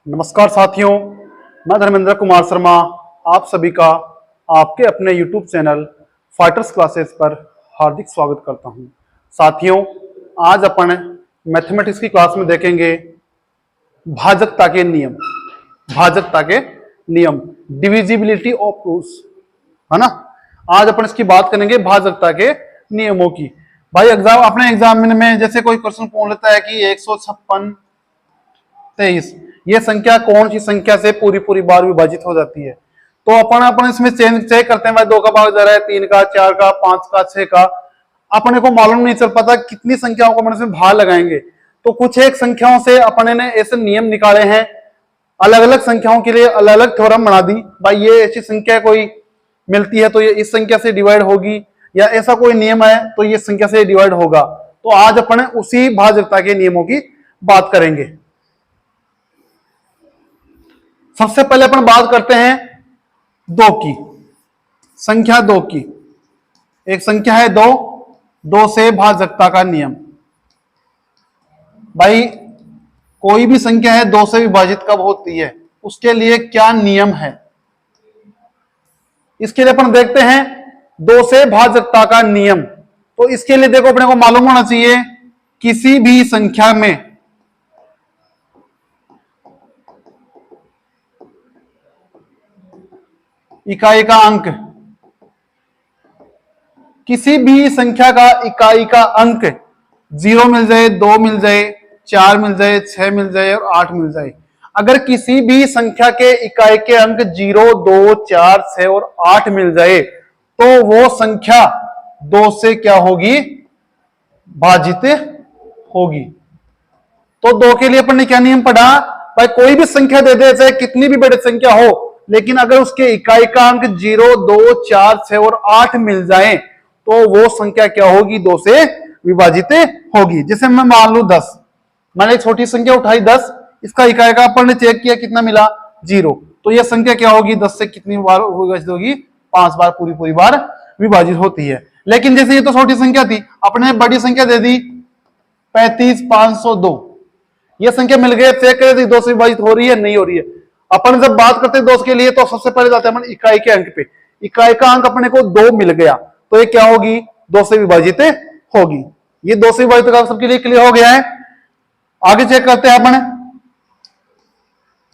नमस्कार साथियों, मैं धर्मेंद्र कुमार शर्मा आप सभी का आपके अपने YouTube चैनल फाइटर्स क्लासेस पर हार्दिक स्वागत करता हूं। साथियों, आज अपन मैथमेटिक्स की क्लास में देखेंगे भाजकता के नियम। भाजकता के नियम, डिविजिबिलिटी ऑफ रूट्स, है ना। आज अपन इसकी बात करेंगे भाजकता के नियमों की। भाई अपने एग्जाम में जैसे कोई क्वेश्चन पूछ लेता है कि 156 23 ये संख्या कौन सी संख्या से पूरी पूरी बार विभाजित हो जाती है, तो अपन इसमें चेक करते हैं। भाई 2 का भाग जा रहा है, 3 का, 4 का, 5 का, 6 का। अपने को मालूम नहीं चल पाता कितनी संख्याओं को अपन इसमें भाग लगाएंगे। तो कुछ एक संख्याओं से अपने ने ऐसे नियम निकाले हैं, अलग अलग संख्याओं के लिए अलग अलग थ्योरम बना दी। भाई ये ऐसी संख्या कोई मिलती है तो ये इस संख्या से डिवाइड होगी, या ऐसा कोई नियम है तो ये संख्या से डिवाइड होगा। तो आज अपन उसी भाजकता के नियमों की बात करेंगे। सबसे पहले अपन बात करते हैं 2 की, संख्या 2 की। एक संख्या है 2 से भाजकता का नियम। भाई कोई भी संख्या है 2 से विभाजित कब होती है, उसके लिए क्या नियम है, इसके लिए अपन देखते हैं 2 से भाजकता का नियम। तो इसके लिए देखो, अपने को मालूम होना चाहिए किसी भी संख्या में इकाई का अंक, किसी भी संख्या का इकाई का अंक 0 मिल जाए, 2 मिल जाए, 4 मिल जाए, 6 मिल जाए और 8 मिल जाए। अगर किसी भी संख्या के इकाई के अंक 0, 2, 4, 6 और 8 मिल जाए तो वो संख्या 2 से क्या होगी, भाजित होगी। तो 2 के लिए अपन ने क्या नियम पढ़ा, भाई कोई भी संख्या दे दे, चाहे कितनी भी बड़ी संख्या हो, लेकिन अगर उसके इकाई का अंक 0, 2, 4, 6 और 8 मिल जाए तो वो संख्या क्या होगी, 2 से विभाजित होगी। जैसे मैं मान लू 10, मैंने एक छोटी संख्या उठाई 10, इसका इकाई का अपन ने चेक किया कितना मिला, 0। तो यह संख्या क्या होगी, 10 से कितनी बार विभाजित होगी, 5 बार पूरी पूरी बार विभाजित होती है। लेकिन जैसे ये तो छोटी संख्या थी, अपने बड़ी संख्या दे दी 35,502, यह संख्या मिल गई, चेक करें 2 से विभाजित हो रही है, नहीं हो रही है। अपन जब बात करते हैं 2 के लिए तो सबसे पहले जाते हैं अपन इकाई के अंक पे। इकाई का अंक अपने को 2 मिल गया तो ये क्या होगी, 2 से विभाजित होगी। ये 2 से विभाजित का सबके लिए क्लियर हो गया है। आगे चेक करते हैं अपन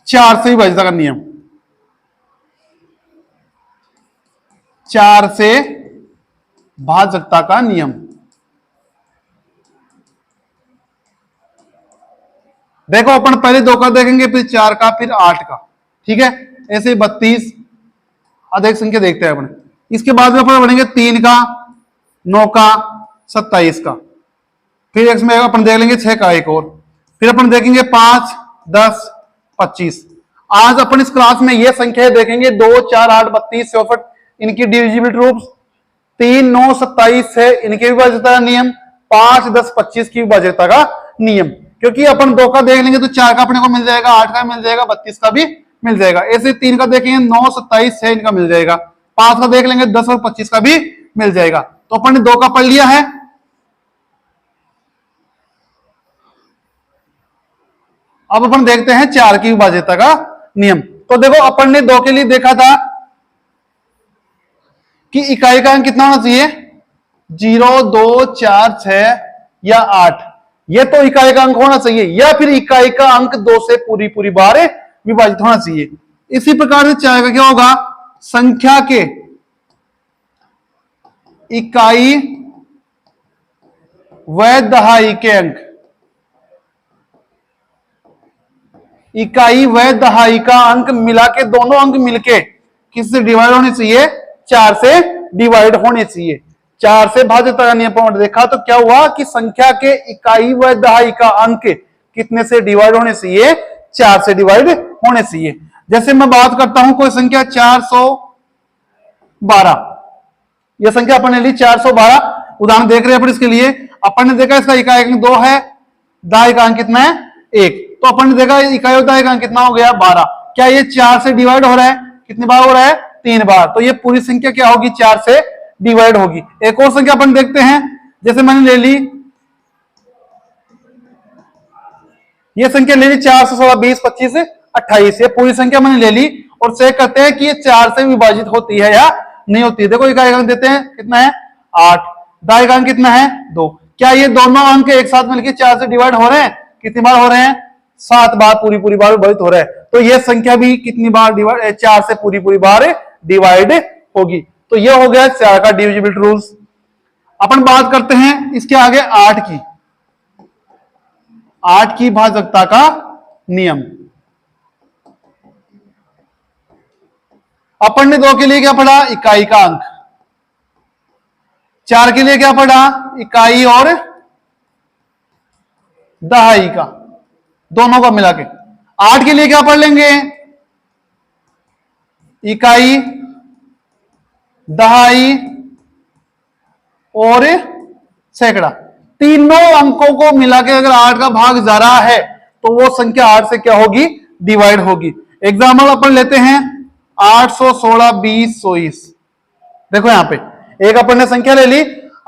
4 से विभाजित का नियम। 4 से भाजकता का नियम। देखो अपन पहले 2 का देखेंगे, फिर 4 का, फिर 8 का, ठीक है। ऐसे 32 अधिक संख्या देखते हैं अपन। इसके बाद में अपन बढ़ेंगे 3 का, 9 का, 27 का, फिर इसमें अपन देख लेंगे 6 का एक और, फिर अपन देखेंगे 5, 10, 25। आज अपन इस क्लास में ये संख्या देखेंगे 2, 4, 8, 32, 64, इनकी डिविजिबिलिटी रूप, 3, 9, 27 है इनकी विभाज्यता का नियम, 5, 10, 25 की विभाज्यता का नियम। क्योंकि अपन 2 का देख लेंगे तो 4 का अपने को मिल जाएगा, 8 का मिल जाएगा, 32 का भी मिल जाएगा। ऐसे 3 का देखेंगे 9, 27 है इनका मिल जाएगा, 5 का देख लेंगे 10 और 25 का भी मिल जाएगा। तो अपन ने 2 का पढ़ लिया है। अब अपन देखते हैं 4 की विभाज्यता का नियम। तो देखो अपन ने 2 के लिए देखा था कि इकाई का अंक कितना होना चाहिए, 0, 2, 4, 6 या 8। यह तो इकाई का अंक होना चाहिए, या फिर इकाई का अंक 2 से पूरी पूरी बार विभाजित होना चाहिए। इसी प्रकार से 4 का क्या होगा, संख्या के इकाई व दहाई के अंक, इकाई व दहाई का अंक मिला के, दोनों अंक मिलके किससे डिवाइड होने चाहिए, 4 से डिवाइड होने चाहिए। 4 से भाजकता का नियम देखा तो क्या हुआ कि संख्या के इकाई व दहाई का अंक कितने से डिवाइड होने चाहिए, 4 से डिवाइड होने चाहिए। जैसे मैं बात करता हूं कोई संख्या 412, यह संख्या अपन ने ली 412, उदाहरण देख रहे हैं अपन इसके लिए। अपन ने देखा इसका इकाई अंक 2 है, दहाई का अंक कितना है, 1। तो अपन ने देखा इकाई और दहाई का अंक कितना हो गया, 12। क्या ये 4 से डिवाइड हो रहा है, कितनी बार हो रहा है, 3 बार। तो ये पूरी संख्या क्या होगी, 4 से डिवाइड होगी। एक और संख्या अपन देखते हैं, जैसे मैंने ले ली ये संख्या ले ली 4, 16, 20, 25, 28। ये पूरी संख्या मैंने ले ली और चेक करते हैं कि ये 4 से विभाजित होती है या नहीं होती है। देखो इकाई अंक देते हैं, कितना है 8, दाई अंक कितना है 2। क्या ये दोनों अंक एक साथ मिलकर 4 से डिवाइड हो रहे हैं? कितनी बार हो रहे हैं? 7 बार पूरी बार विभाजित हो रहा है। तो ये संख्या भी कितनी बार डिवाइड, 4 से पूरी बार डिवाइड होगी। तो ये हो गया 4 का डिविजिबिलिटी रूल्स। अपन बात करते हैं इसके आगे 8 की, 8 की भाजकता का नियम। अपन ने 2 के लिए क्या पढ़ा? इकाई का अंक। 4 के लिए क्या पढ़ा? इकाई और दहाई का, दोनों का मिला के। 8 के लिए क्या पढ़ लेंगे? इकाई, दहाई और सैकड़ा। तीनों अंकों को मिला के अगर 8 का भाग जा रहा है तो वो संख्या 8 से क्या होगी? डिवाइड होगी। एग्जाम्पल अपन लेते हैं 816, 20, 24। देखो यहां पे एक अपन ने संख्या ले ली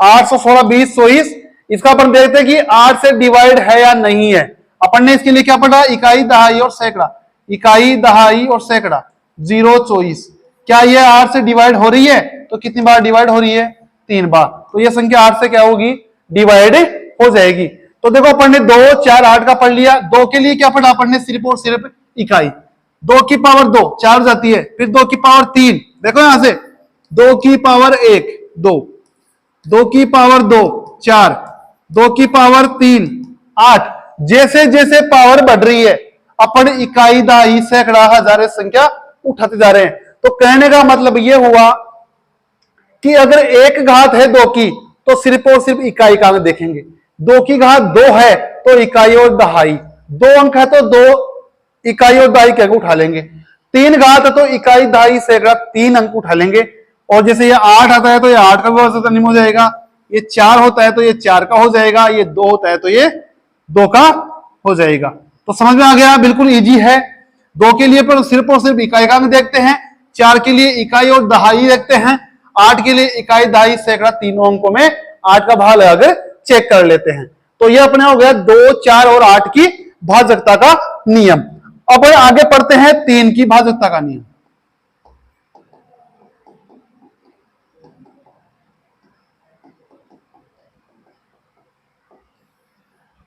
816, 20, 24। इसका अपन देखते हैं कि 8 से डिवाइड है या नहीं है। अपन ने इसके लिए क्या पढ़ा? इकाई, दहाई और सैकड़ा। इकाई, दहाई और सैकड़ा 0, 24। क्या ये 8 से डिवाइड हो रही है? तो कितनी बार डिवाइड हो रही है? 3 बार। तो ये संख्या 8 से क्या होगी? डिवाइड हो जाएगी। तो देखो अपन ने 2, 4, 8 का पढ़ लिया। 2 के लिए क्या पढ़ा अपन ने? सिर्फ और सिर्फ इकाई। 2 की पावर 2 4 जाती है, फिर 2 की पावर 3, देखो यहां से 2 की पावर 1 2, 2 की पावर 2 4, 2 की पावर 3 8। जैसे जैसे पावर बढ़ रही है अपन इकाई, दहाई, सैकड़ा, हजार संख्या उठाते जा रहे हैं। तो कहने का मतलब यह हुआ कि अगर एक घात है 2 की तो सिर्फ और सिर्फ इकाई का अंक देखेंगे। 2 की घात 2 है तो इकाई और दहाई, 2 अंक है तो 2 इकाई और दहाई के अंक उठा लेंगे। 3 घात है तो इकाई, दहाई, सैकड़ा 3 अंक उठा लेंगे। और जैसे ये 8 आता है तो ये 8 का व्यवस्था नियम हो जाएगा। ये 4 होता है तो ये 4 का हो जाएगा। ये 2 होता है तो ये 2 का हो जाएगा। तो समझ में आ गया? बिल्कुल इजी है। 2 के लिए पर सिर्फ और सिर्फ इकाई का अंक देखते हैं, 4 के लिए इकाई और दहाई देखते हैं, 8 के लिए इकाई, दहाई, सैकड़ा, तीनों अंकों में 8 का भाग लगाकर चेक कर लेते हैं। तो ये अपने हो गया 2, 4 और 8 की भाजकता का नियम। अब आगे पढ़ते हैं 3 की भाजकता का नियम।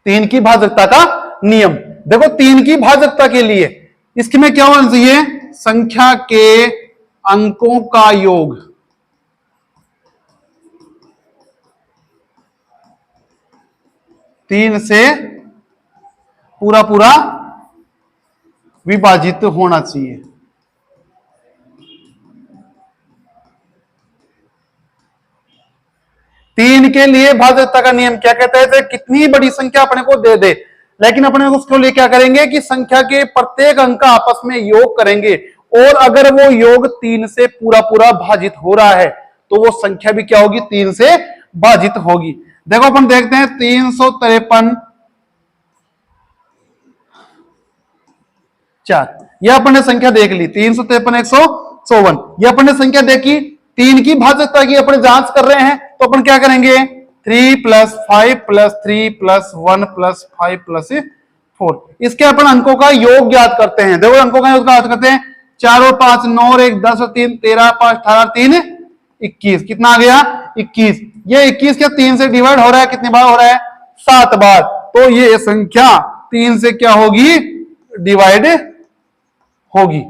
3 की भाजकता का नियम। देखो 3 की भाजकता के लिए इसके में क्या होना चाहिए? संख्या के अंकों का योग। तीन से पूरा विभाजित होना चाहिए। तीन के लिए भाजकता का नियम क्या कहता है? कितनी बड़ी संख्या अपने को दे दे, लेकिन अपने को उसके लिए क्या करेंगे कि संख्या के प्रत्येक अंक का आपस में योग करेंगे, और अगर वो योग 3 से पूरा भाजित हो रहा है तो वो संख्या भी क्या होगी? 3 से भाजित होगी। देखो अपन देखते हैं 353 4, यह अपन ने संख्या देख ली। 353 154 ये अपन ने संख्या देखी। 3 की भाजकता की अपन जांच कर रहे हैं तो अपन क्या करेंगे? 3 + 5 + 3 + 1 + 5 + 4 इसके अपन अंकों का योग ज्ञात करते हैं। देखो अंकों का योग ज्ञात करते हैं। 4 और 5 9 और 1 10 और 3 13 5 18 3 21। कितना आ गया? 21। ये 21 क्या 3 से डिवाइड हो रहा है? कितनी बार हो रहा है? 7 बार। तो ये संख्या 3 से क्या होगी? डिवाइड होगी।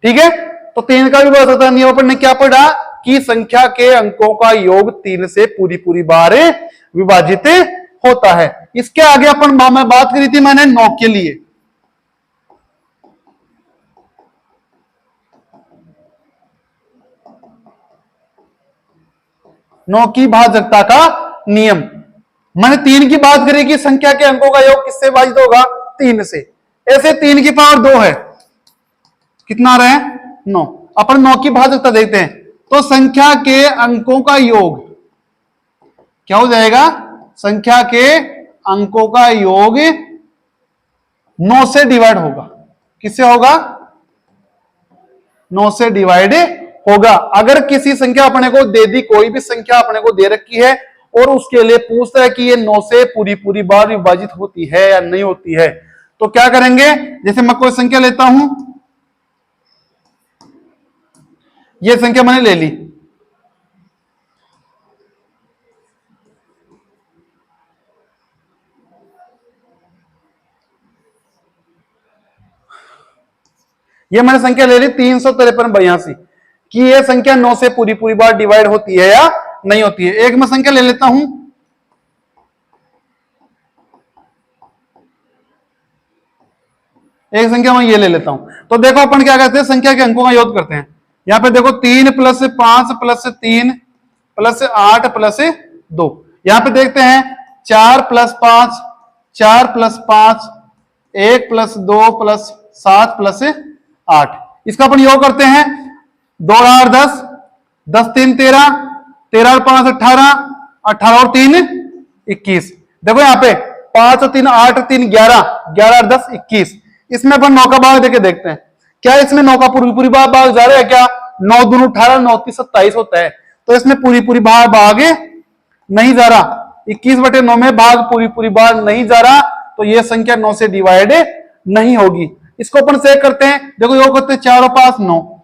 ठीक है, तो 3 का भी बता नियम अपन ने क्या पढ़ा कि संख्या के अंकों का योग 3 से पूरी बार विभाजित होता है। इसके आगे अपन मैं बात करी थी मैंने 9 के लिए। 9 की भाजकता का नियम। मैंने 3 की बात करी कि संख्या के अंकों का योग किससे विभाजित होगा? 3 से। ऐसे 3 की पावर 2 है, कितना आ रहा है? 9। अपन 9 की भाजकता देखते हैं तो संख्या के अंकों का योग क्या हो जाएगा? संख्या के अंकों का योग 9 से डिवाइड होगा। किससे होगा? 9 से डिवाइड होगा। अगर किसी संख्या अपने को दे दी, कोई भी संख्या अपने को दे रखी है और उसके लिए पूछता है कि ये 9 से पूरी बार विभाजित होती है या नहीं होती है, तो क्या करेंगे, जैसे मैं कोई संख्या लेता हूं, ये संख्या मैंने ले ली, ये मैंने संख्या ले ली 353 कि ये संख्या 9 से पूरी पूरी बार डिवाइड होती है या नहीं होती है। एक मैं संख्या ले लेता हूं, एक संख्या मैं ये ले लेता हूं। तो देखो अपन क्या करते हैं, संख्या के अंकों का योग करते हैं। यहां पे देखो 3 + 5 + 3 + 8 + 2, यहां पे देखते हैं 4 + 5 4 + 5 1 + 2 + 7 + 8, इसका अपन योग करते हैं। 2 और 8 10, 10 3 13, 13 और 5 18, 18 और 3 21। देखो यहाँ पे 5 और 3 8 और 3 11, 11 और 10 21। इसमें अपन 9 का भाग देके देखते हैं, क्या इसमें 9 का पूरी पूरी भाग जा रहा है क्या? 9 दूनी 18, 9 3 27 होता है, तो इसमें पूरी पूरी भाग नहीं जा रहा। 21/9 में भाग पूरी पूरी भाग नहीं जा रहा, तो ये संख्या 9 से डिवाइड नहीं होगी। इसको अपन चेक करते हैं, देखो योग करते हैं 4 और 5 9,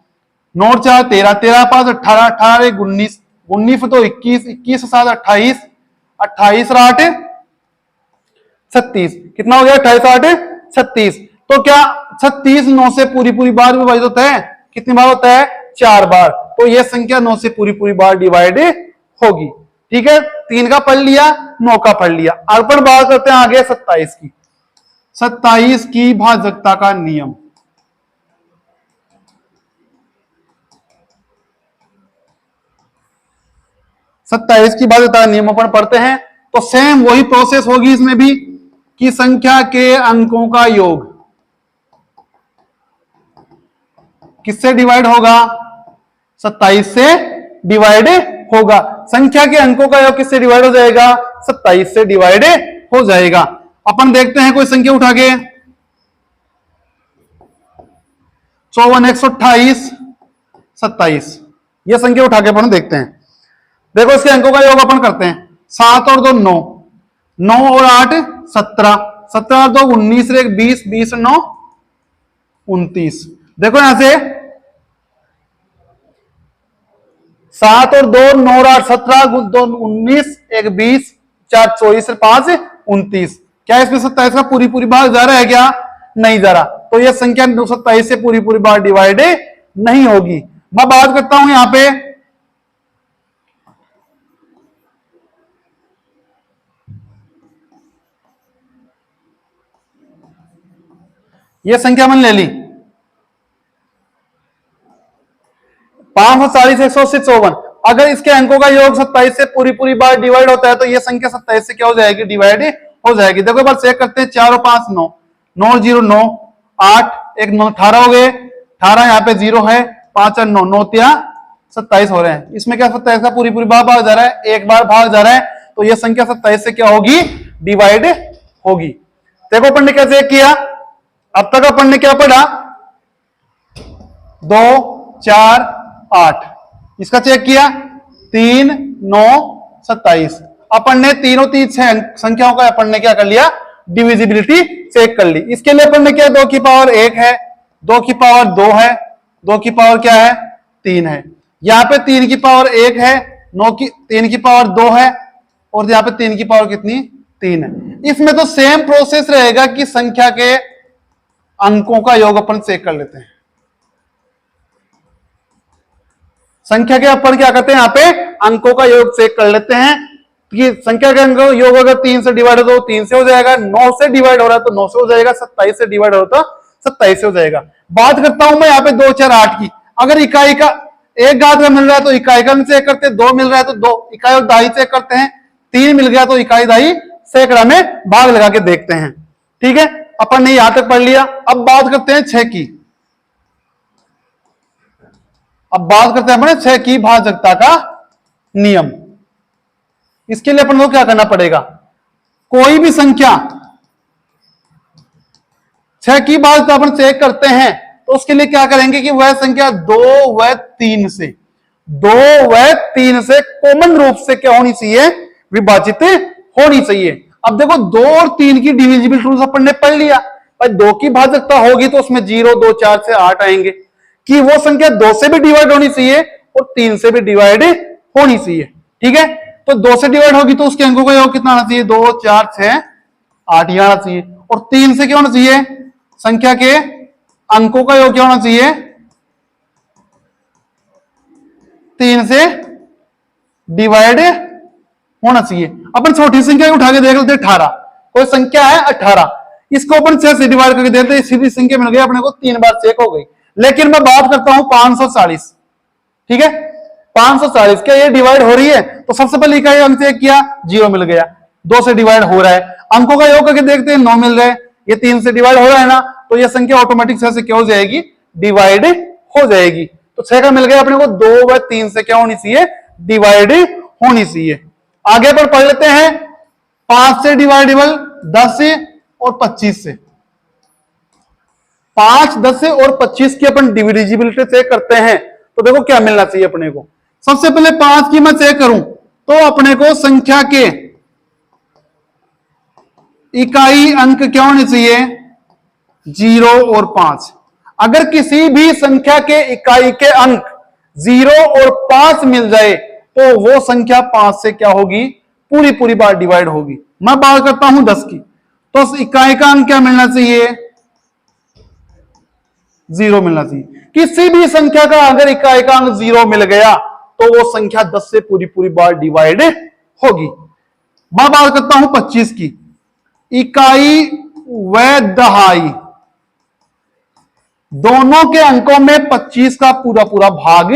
9 और 4 13, 13 और 5 18, 18 और 1 19, 19 तो 21, 21 और 7 28, 28 और 8 36, कितना हो गया 28 8 36। तो क्या 36 9 से पूरी पूरी बार विभाजित होता है? कितनी बार होता है? 4 बार। तो यह संख्या 9 से पूरी पूरी बार डिवाइड होगी। ठीक है, 3 का पढ़ लिया, 9 का पढ़ लिया। अपन बात करते हैं आगे 27 की। 27 की भाजकता का नियम। सत्ताईस की भाजकता का नियम अपन पढ़ते हैं, तो सेम वही प्रोसेस होगी इसमें भी कि संख्या के अंकों का योग किससे डिवाइड होगा? 27 से डिवाइड होगा। संख्या के अंकों का योग किससे डिवाइड हो जाएगा? 27 से डिवाइड हो जाएगा। अपन देखते हैं कोई संख्या उठा के, 54 128 27, यह संख्या उठा के अपन देखते हैं। देखो इसके अंकों का योग अपन करते हैं, 7 और 2 9, 9 और 8 17, 17 और 2 19, 1 20, 20 और 9 29। देखो यहां से 7 और 2 9 और 8 17, 2 19, 1 20, 4 24 और 5 29। क्या इसमें 27 का पूरी पूरी बार जा रहा है क्या? नहीं जा रहा, तो यह संख्या 27 से पूरी पूरी बार डिवाइड नहीं होगी। मैं बात करता हूं यहां पे यह संख्या मैंने ले ली 540 180 54। अगर इसके अंकों का योग 27 से पूरी पूरी बार डिवाइड होता है, तो यह संख्या 27 से क्या हो जाएगी? डिवाइड हो जाएगी। देखो एक बार चेक करते हैं, 4 और 5 9, 9 और 0 9, 8 1 9 18 हो गए, 18 यहाँ पे 0 है, 5 और 9 9 3 27 हो रहे हैं। इसमें क्या 27 का पूरी पूरी बार भाग जा रहा है? एक बार भाग जा रहा है, तो यह संख्या 27 से क्या होगी? डिवाइड होगी। देखो अपन ने क्या चेक किया, अब तक अपन ने क्या पढ़ा? 2 4 8, इसका चेक किया 3 9 27। अपन ने तीनों 3 संख्याओं का अपन ने क्या कर लिया? डिविजिबिलिटी चेक कर ली। इसके लिए अपन ने क्या, 2 की पावर 1 है, 2 की पावर 2 है, 2 की पावर क्या है? 3 है। यहां पे 3 की पावर 1 है, 3 की पावर 2 है, और यहां पे 3 की पावर कितनी? 3 है। इसमें तो सेम प्रोसेस रहेगा कि संख्या के अंकों का योग अपन चेक कर लेते हैं। संख्या के अपन क्या करते हैं, यहां पे अंकों का योग चेक कर लेते हैं कि संख्या के अंक योग अगर 3 से डिवाइड हो तो 3 से हो जाएगा, 9 से डिवाइड हो रहा है तो 9 से हो जाएगा, 27 से डिवाइड हो रहा तो 27 से हो जाएगा। बात करता हूं मैं यहाँ पे 2 4 8 की। अगर इकाई का एक घात में मिल रहा है तो इकाई का चेक करते हैं, 2 मिल रहा है तो 2 इकाई और दहाई चेक करते हैं, 3 मिल गया तो इकाई दहाई सैकड़ा में भाग लगा के देखते हैं। ठीक है, अपन ने यहां तक पढ़ लिया। अब बात करते हैं 6 की। अब बात करते हैं अपने 6 की भाजकता का नियम। इसके लिए अपन को क्या करना पड़ेगा? कोई भी संख्या 6 की भाजकता अपन चेक करते हैं, तो उसके लिए क्या करेंगे कि वह संख्या 2 व 3 से कॉमन रूप से क्या होनी चाहिए? विभाजित होनी चाहिए। अब देखो 2 और 3 की डिविजिबल रूल्स अपन ने पढ़ लिया भाई 2 की भाजकता होगी तो उसमें 0, 2, 4 से 8 आएंगे कि वो संख्या 2 से भी डिवाइड होनी चाहिए और 3 से भी डिवाइड होनी चाहिए। ठीक है, तो 2 से डिवाइड होगी तो उसके अंकों का योग कितना आना चाहिए? 2, 4, 6, 8 ही आना चाहिए। और 3 से क्या होना चाहिए? संख्या के अंकों का योग क्या होना चाहिए? 3 से डिवाइड होना चाहिए। अपन छोटी संख्या उठा के देख लेते 18, कोई संख्या है 18, इसको अपन 6 से डिवाइड करके देते, सीधी संख्या मिल गई अपने को, 3 बार 6 हो गई। लेकिन मैं बात करता हूं 540, ठीक है, 540 क्या ये डिवाइड हो रही है? तो सबसे पहले इकाई अंक से किया, 0 मिल गया। 2 से डिवाइड हो रहा है, अंकों का योग करके देखते हैं, 9 मिल रहा है। ये 3 से डिवाइड हो रहा है ना, तो ये संख्या ऑटोमेटिक 6 से क्या हो जाएगी? डिवाइड हो जाएगी। तो 6 का मिल गया अपने को, 2 व 3 से क्या होनी चाहिए? डिवाइड होनी चाहिए। आगे पर पढ़ लेते हैं 5 से डिवाइडेबल 10 से और 25 से। 5, 10 से और 25 की अपन डिविजिबिलिटी चेक करते हैं तो देखो क्या मिलना चाहिए अपने को। सबसे पहले 5 की मैं चेक करूं तो अपने को संख्या के इकाई अंक क्या होने चाहिए? 0 और 5। अगर किसी भी संख्या के इकाई के अंक 0 और 5 मिल जाए तो वो संख्या 5 से क्या होगी? पूरी पूरी बार डिवाइड होगी। मैं बात करता हूं 10 की, तो इकाई का अंक क्या मिलना चाहिए? 0 मिलना चाहिए। किसी भी संख्या का अगर इकाई का अंक 0 मिल गया तो वो संख्या 10 से पूरी पूरी बार डिवाइड होगी। मैं बात करता हूं 25 की, इकाई व दहाई दोनों के अंकों में 25 का पूरा पूरा भाग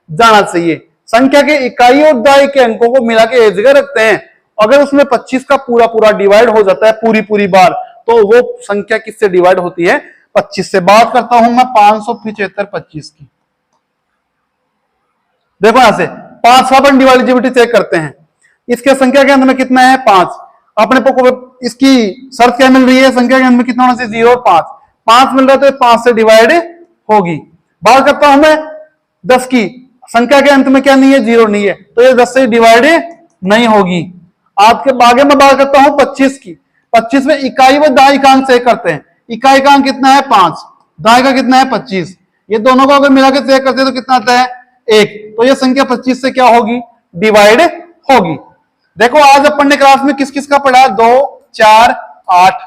जाना चाहिए। संख्या के इकाई और दहाई के अंकों को मिला के एक जगह रखते हैं, अगर उसमें 25 का पूरा पूरा डिवाइड हो जाता है पूरी पूरी बार तो वो संख्या किससे डिवाइड होती है? 25 से। बात करता हूं मैं 575 25 की। देखो यहां से 5 का अपन डिवाइडेबिलिटी चेक करते हैं। इसके संख्या के अंत में कितना है? 5। अपने को इसकी शर्त क्या मिल रही है? संख्या के अंत में कितना होना चाहिए? 0 और 5। 5 मिल रहा है तो 5 से डिवाइड होगी। बात करता हूं मैं 10 की, संख्या के अंत में क्या नहीं है? 0 नहीं है, तो ये 10 से डिवाइड नहीं होगी। आपके आगे मैं बात करता हूं 25 की। 25 में इकाई व दहाई का अंक चेक करते हैं। इकाई का अंक कितना है? 5। दहाई का कितना है? 25। ये दोनों को अगर मिला के चेक करते हैं तो कितना आता है? 1। तो ये संख्या 25 से क्या होगी? डिवाइड होगी। देखो आज अपन ने क्लास में किस किस का पढ़ा? 2, 4, 8,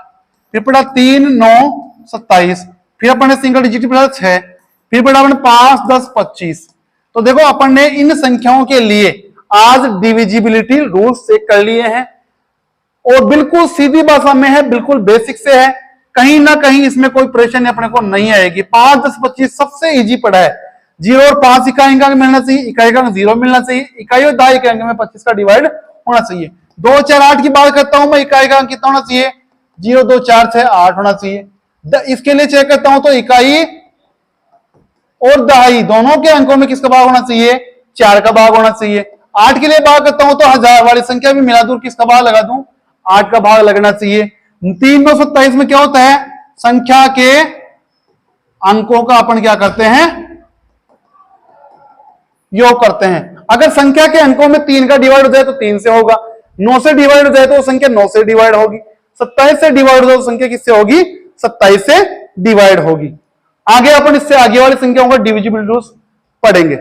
फिर पढ़ा 3, 9, 27, फिर अपन ने सिंगल डिजिट पढ़ा 6, फिर पढ़ा अपन 5, 10, 25। तो देखो अपन ने इन संख्याओं के लिए आज डिविजिबिलिटी रूल्स चेक कर लिए हैं और बिल्कुल सीधी भाषा में है, बिल्कुल बेसिक से है, कहीं ना कहीं इसमें कोई परेशानी अपने को नहीं आएगी। 5, 10, 25 सबसे इजी पढ़ा है। 0 और 5 इकाई का मिलना चाहिए, इकाई का 0 मिलना चाहिए, इकाई और दहाई के अंक में 25 का डिवाइड होना चाहिए। 2, 4, 8 की बात करता हूं मैं, इकाई का अंक कितना होना चाहिए? 0, 2, 4, 6, 8 होना चाहिए। इसके लिए चेक करता हूं तो इकाई और दहाई दोनों के अंकों में किसका भाग होना चाहिए? 4 का भाग होना चाहिए। 8 के लिए बात करता हूं तो हजार वाली संख्या भी मिला दूं, किसका भाग लगा दूं? 8 का भाग लगना चाहिए। 3, 9, 27 में क्या होता है? संख्या के अंकों का अपन क्या करते हैं? योग करते हैं। अगर संख्या के अंकों में 3 का डिवाइड हो जाए तो 3 से होगा, 9 से डिवाइड हो जाए तो संख्या 9 से डिवाइड होगी, 27 से डिवाइड हो जाए तो संख्या किससे होगी? 27 से डिवाइड होगी। आगे अपन इससे आगे वाली संख्याओं का डिविजिबल रूल्स पढ़ेंगे।